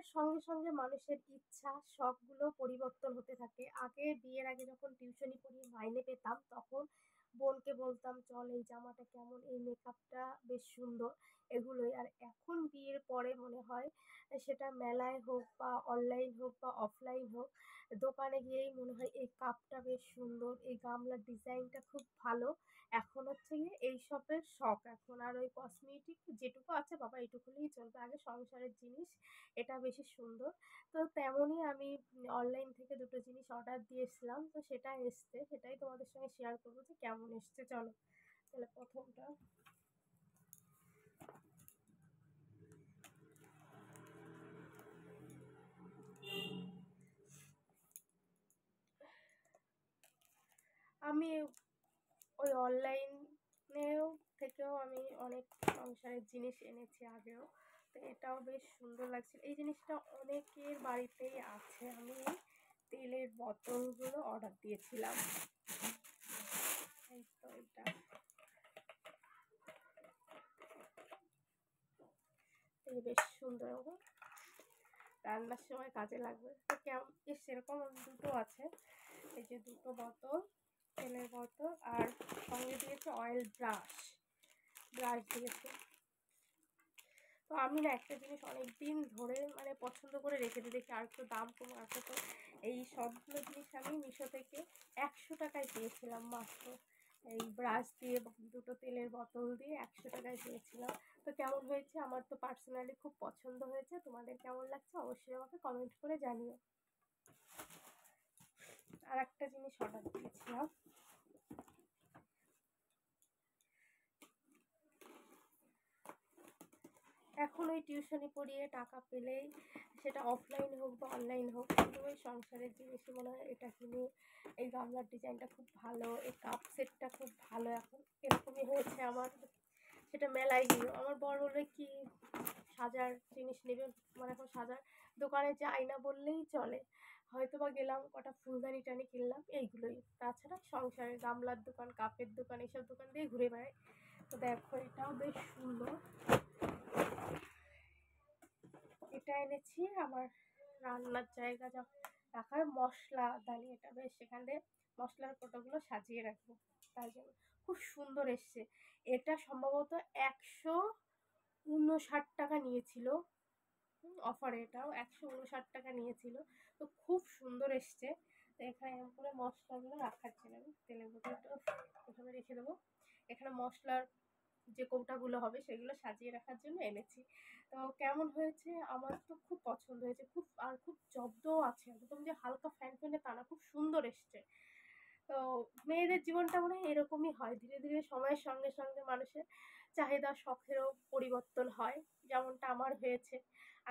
সময়ের সঙ্গে সঙ্গে মানুষের ইচ্ছা শখগুলো পরিবর্তন হতে থাকে। বিয়ের আগে যখন টিউশনি পড়িয়ে মাইনে পেতাম তখন বোনকে বলতাম, "চল এই জামাটা কেমন? এই মেকআপটা বেশ সুন্দর।" এগুলোই। আর এখন বিয়ের পরে মনে হয় সেটা মেলায় হোক বা অনলাইন হোক বা অফলাইন হোক, দোকানে গিয়েই মনে হয় এই কাপটা বেশ সুন্দর, এই গামলার ডিজাইনটা খুব ভালো। এখন হচ্ছে গিয়ে এইসবের শখ। এখন আর ওই কসমেটিক যেটুকু আছে বাবা এটুকু হলেই চলবে। আগে সংসারের জিনিস এটা বেশি সুন্দর। তো তেমনই আমি অনলাইন থেকে ২ টো জিনিস অর্ডার দিয়েছিলাম। তো সেটা এসছে। সেটাই তোমাদের সঙ্গে শেয়ার করব যে কেমন এসছে চলো। তাহলে ১ম টা আমি ওই অনলাইনেও থেকেও আমি অনেক সংসারের জিনিস এনেছি আগেও। তো এটাও বেশ সুন্দর লাগছিল। এই জিনিসটা অনেকের বাড়িতেই আছে। আমি তেলের বোতলগুলো অর্ডার দিয়েছিলাম। এই তো এটা। এই বেশ সুন্দর রান্নার সময় কাজে লাগবে। তো কেমন সেরকম ২ টো আছে। এই যে ২ টো বোতল, তেলের বোতল আর সঙ্গে দিয়েছে অয়েল ব্রাশ দিয়েছে। তো আমি না একটা জিনিস অনেকদিন ধরে মানে পছন্দ করে রেখে দিই, দেখি আর একটু দাম কমে আছে। তো এই সবগুলো জিনিস আমি মিশো থেকে ১০০ টাকায় পেয়েছিলাম মাত্র। এই ব্রাশ দিয়ে ২ টো তেলের বোতল দিয়ে ১০০ টাকায় পেয়েছিলাম। তো কেমন হয়েছে আমার তো পার্সোনালি খুব পছন্দ হয়েছে। তোমাদের কেমন লাগছে অবশ্যই আমাকে কমেন্ট করে জানিও। আর একটা জিনিস অর্ডার দিয়েছিলাম। এখন ওই টিউশনি পড়িয়ে টাকা পেলেই সেটা অফলাইন হোক বা অনলাইন হোক, কিন্তু ওই সংসারের জিনিসই মনে হয় এটা কিনি, এই গামলার ডিজাইনটা খুব ভালো, এই কাপ সেটটা খুব ভালো। এখন এরকমই হয়েছে আমার। সেটা মেলায় গিয়েও আমার বর বলবে কি সাজার জিনিস নেবে, মানে এখন সাজার দোকানে যাই না বললেই চলে। হয়তো বা গেলাম কটা ফুলদানি টানি কিনলাম, এইগুলোই। তাছাড়া সংসারের গামলার দোকান, কাপের দোকান, এইসব দোকান দিয়ে ঘুরে বেড়াই। তো দেখো এটাও বেশ সুন্দর। এটা এনেছি আমার রান্নার জায়গা যা রাখার মশলাদানি। এটা বেশ সেখান দিয়ে মশলার কৌটোগুলো সাজিয়ে রাখবো, তাই জন্য খুব সুন্দর এসছে। এটা সম্ভবত ১৫৯ টাকা নিয়েছিল অফারে। এটাও ১৫৯ টাকা নিয়েছিল। তো খুব সুন্দর এসছে। তো এখানে এরকম করে মশলাগুলো রাখার জন্য আমি তেলের বোতলটা এখানে রেখে দেবো। এখানে মশলার যে কৌটাগুলো হবে সেগুলো সাজিয়ে রাখার জন্য এনেছি। তো কেমন হয়েছে আমার তো খুব পছন্দ হয়েছে। খুব জব্দও আছে, একদম যে হালকা ফ্যানফ্যানে তা না, খুব সুন্দর এসছে। তো মেয়েদের জীবনটা মনে হয় এরকমই হয়, ধীরে ধীরে সময়ের সঙ্গে সঙ্গে মানুষের চাহিদা শখেরও পরিবর্তন হয়, যেমনটা আমার হয়েছে।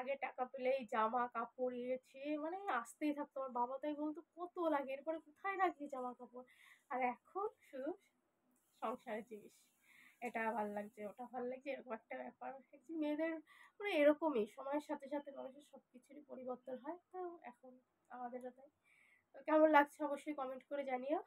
আগে টাকা পেলেই জামা কাপড় ইয়েছে মানে আসতেই থাকতো। আমার বাবা তাই বলতো কত লাগে, এরপরে কোথায় রাখবি জামা কাপড়। আর এখন শুধু সংসারের জিনিস, এটা ভাল লাগছে ওটা ভাল লাগছে, এরকম একটা ব্যাপার। অ্যাকচুয়ালি মেয়েদের মানে এরকমই সময়ের সাথে সাথে মানুষের সব কিছুরই পরিবর্তন হয়। তো এখন আমাদেরও তাই। তো কেমন লাগছে অবশ্যই কমেন্ট করে জানিও।